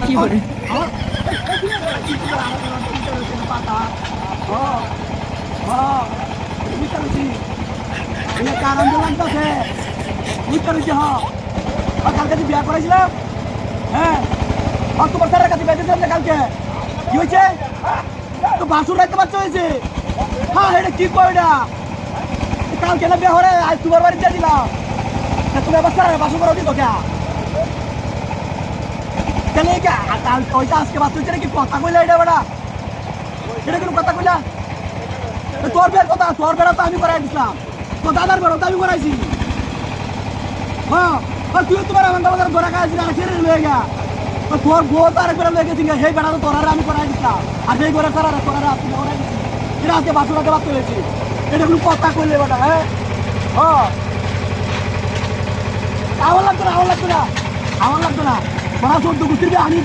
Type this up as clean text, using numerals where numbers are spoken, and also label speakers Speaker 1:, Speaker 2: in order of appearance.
Speaker 1: কি করে
Speaker 2: কারণ দিলাম তো সে বুঝতে পেরেছি কালকে যে বিয়া করেছিলাম হ্যাঁ তোমার স্যারের কাছে বেঁচেছিলাম না কালকে কি হয়েছে তো বাসুর রাখতে বাচ্চা হয়েছে হ্যাঁ এটা কি কয় এটা কালকে না বিয়া হরে আজ তোমার বাড়ি দিয়ে দিলাম তুমি আবার স্যারের বাসু করা দিত কে কেন কাল ওইটা আজকে বাচ্চা হয়েছে কি কথা কইলা এটা বেটা এটা কোনো কথা কইলা তোর বের কথা তোর বেড়া তো আমি করাই দিছিলাম তো দাদার বেড়া তো আমি করাইছি হ্যাঁ তুই তোমার আমার বাবার ধরা খাইছিস আর ছেড়ে লয়ে গা তোর বউ তো আরেক বেড়া লয়ে গেছি সেই বেড়া তো তোর আমি করাই দিছিলাম আর সেই করে তোর আপনি করাই দিচ্ছি এটা আজকে বাসুরাতে বাদ হয়েছি এটা কোনো কথা কইলে বেটা হ্যাঁ আমার লাগতো না আমার লাগতো না বড়া চোদ্দ গুছির আমি